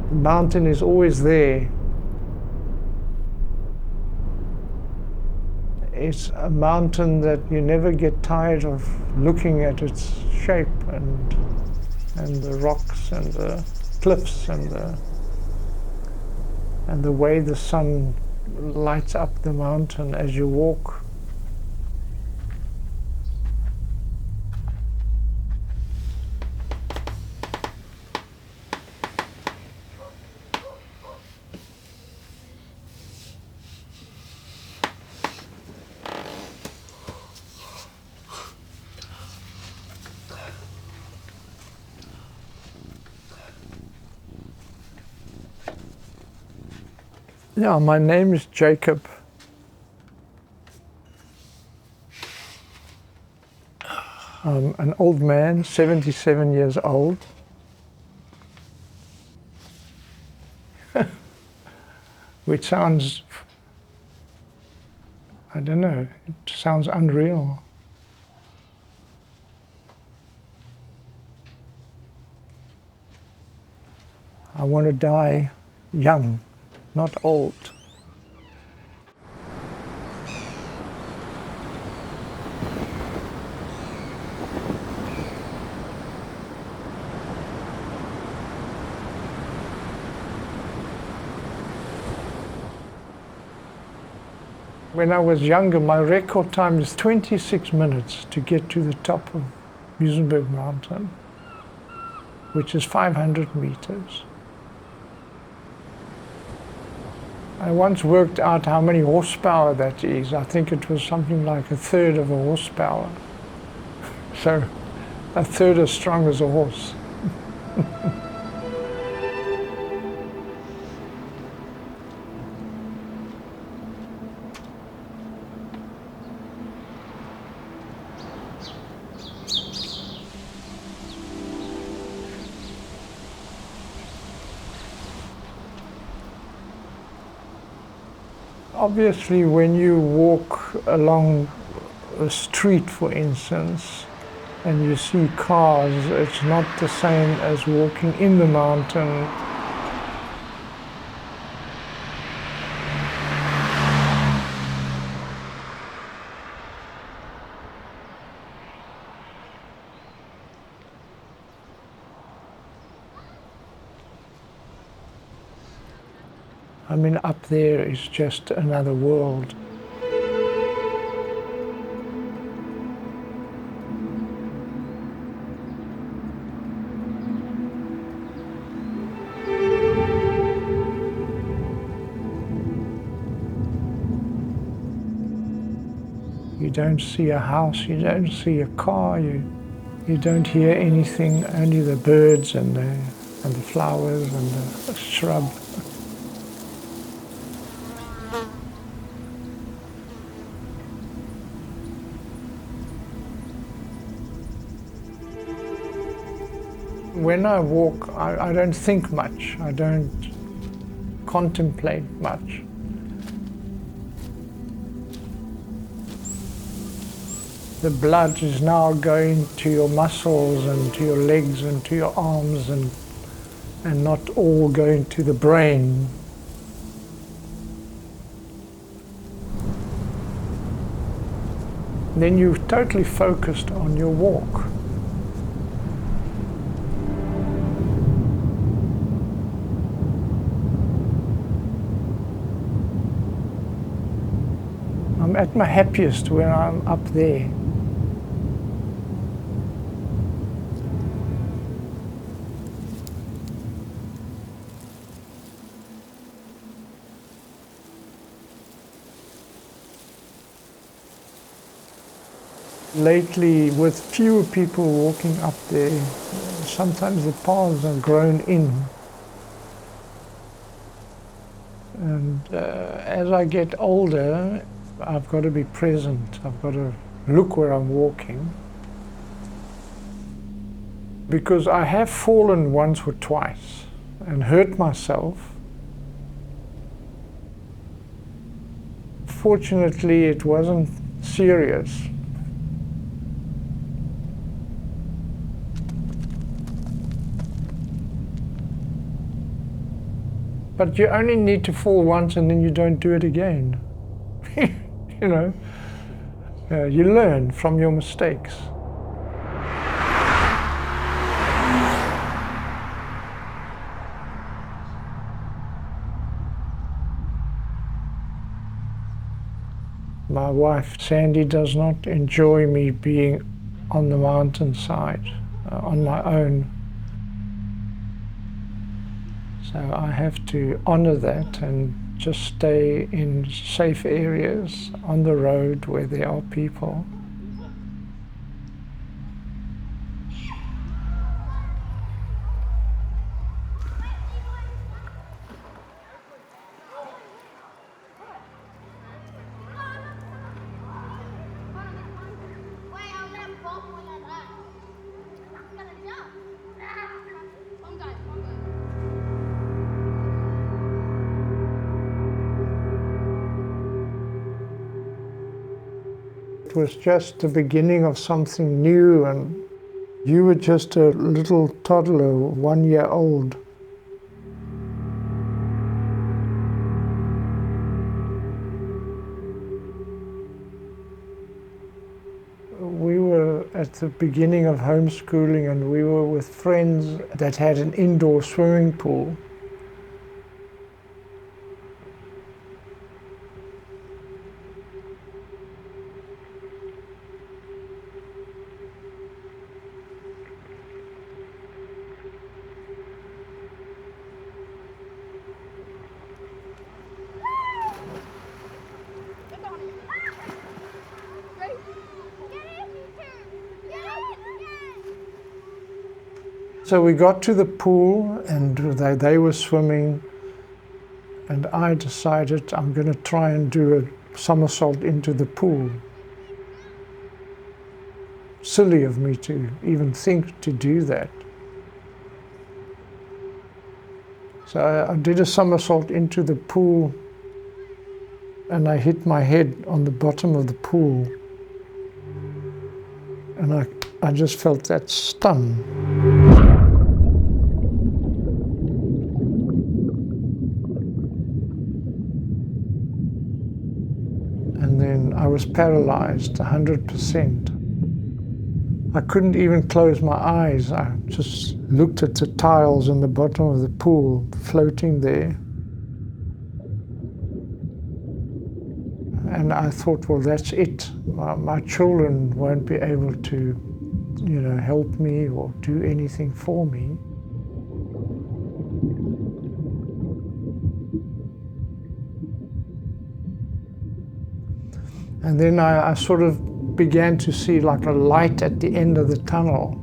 The mountain is always there. It's a mountain that you never get tired of looking at its shape and the rocks and the cliffs and the way the sun lights up the mountain as you walk. Yeah, my name is Jacob. I'm an old man, 77 years old. Which sounds, I don't know, it sounds unreal. I want to die young, not old. When I was younger, my record time is 26 minutes to get to the top of Muizenberg Mountain, which is 500 meters. I once worked out how many horsepower that is. I think it was something like a third of a horsepower. So a third as strong as a horse. Obviously, when you walk along a street, for instance, and you see cars, it's not the same as walking in the mountain. I mean, up there is just another world. You don't see a house, you don't see a car, you don't hear anything, only the birds and the flowers and the shrub. When I walk, I don't think much. I don't contemplate much. The blood is now going to your muscles and to your legs and to your arms and not all going to the brain. Then you're totally focused on your walk. I'm at my happiest when I'm up there. Lately, with fewer people walking up there, sometimes the paths are grown in. And as I get older, I've got to be present. I've got to look where I'm walking. Because I have fallen once or twice and hurt myself. Fortunately, it wasn't serious. But you only need to fall once and then you don't do it again. You know, you learn from your mistakes. My wife, Sandy, does not enjoy me being on the mountainside on my own. So I have to honor that and just stay in safe areas on the road where there are people. It was just the beginning of something new, and you were just a little toddler, 1 year old. We were at the beginning of homeschooling, and we were with friends that had an indoor swimming pool. So we got to the pool and they were swimming, and I decided I'm going to try and do a somersault into the pool. Silly of me to even think to do that. So I did a somersault into the pool, and I hit my head on the bottom of the pool, and I just felt that stun. And then I was paralyzed 100%. I couldn't even close my eyes. I just looked at the tiles in the bottom of the pool floating there. And I thought, well, that's it. My children won't be able to, help me or do anything for me. And then I sort of began to see like a light at the end of the tunnel.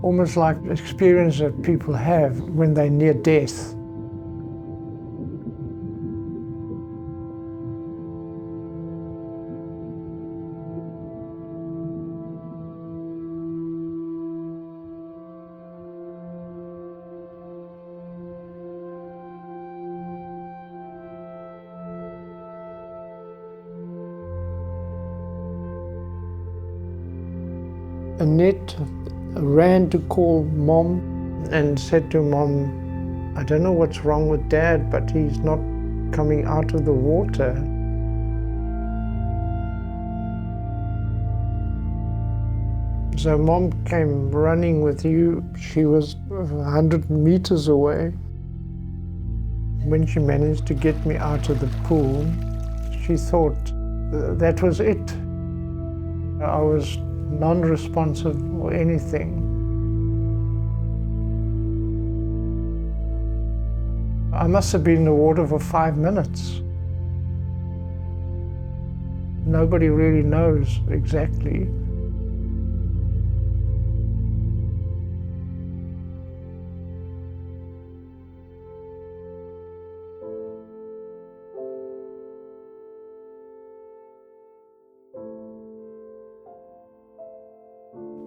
Almost like the experience that people have when they're near death. Annette ran to call Mom and said to Mom, I don't know what's wrong with Dad, but he's not coming out of the water. So Mom came running with you. She was 100 meters away. When she managed to get me out of the pool, she thought that was it. I was non-responsive or anything. I must have been in the water for 5 minutes. Nobody really knows exactly.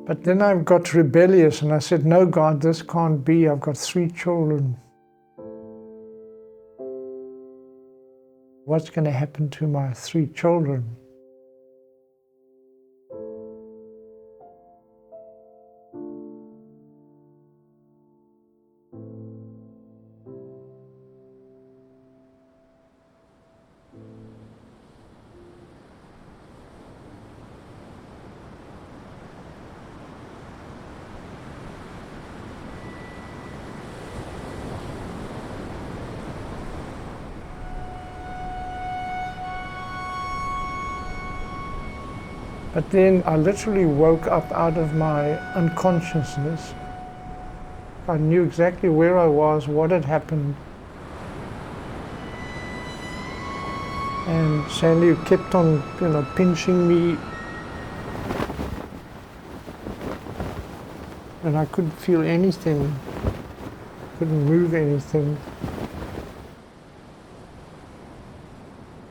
But then I got rebellious and I said, no, God, this can't be. I've got 3 children. What's going to happen to my 3 children? But then I literally woke up out of my unconsciousness. I knew exactly where I was, what had happened. And Sandy kept on, pinching me. And I couldn't feel anything, couldn't move anything.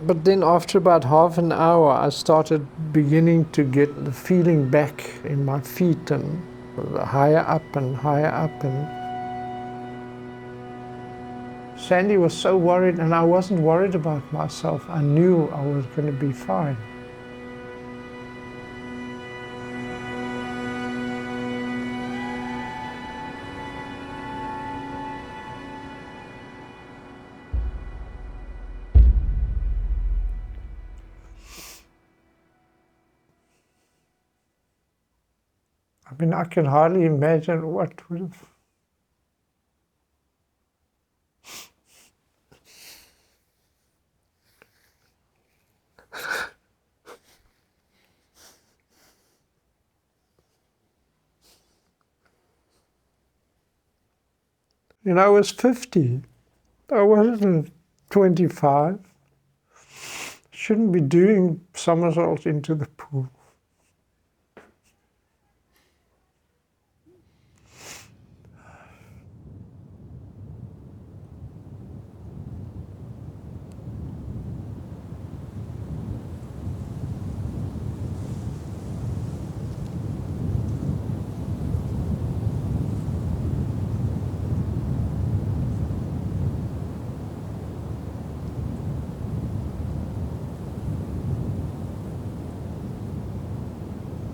But then after about half an hour, I started beginning to get the feeling back in my feet and higher up and higher up. And Sandy was so worried, and I wasn't worried about myself. I knew I was going to be fine. I mean, I can hardly imagine what would have. I was 50. I wasn't 25. Shouldn't be doing somersaults into the pool.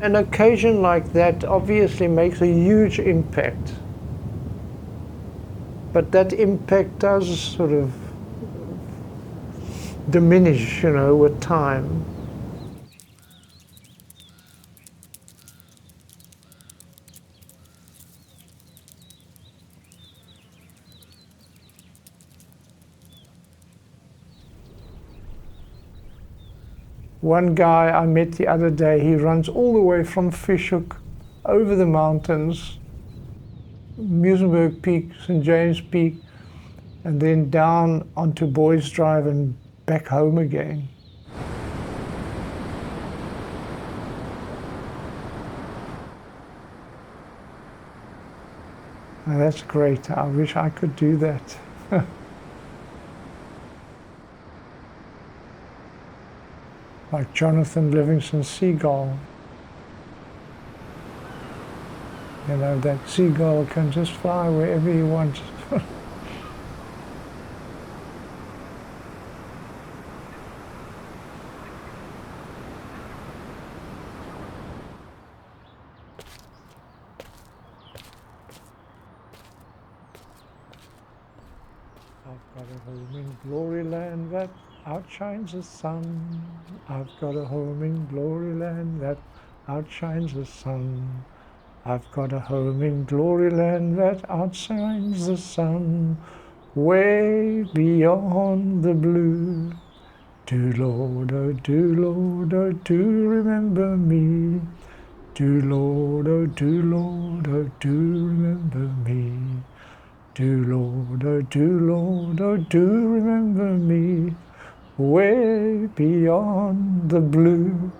An occasion like that obviously makes a huge impact. But that impact does sort of diminish, with time. One guy I met the other day, he runs all the way from Fishhook over the mountains, Muizenberg Peak, St. James Peak, and then down onto Boys Drive and back home again. Now that's great. I wish I could do that. Like Jonathan Livingston Seagull. That seagull can just fly wherever he wants. I've got a home in glory land that outshines the sun. I've got a home in glory land that outshines the sun. I've got a home in glory land that outshines the sun. Way beyond the blue. Do Lord, oh do remember me. Do Lord, oh do remember me. Do Lord, oh do remember me. Way beyond the blue.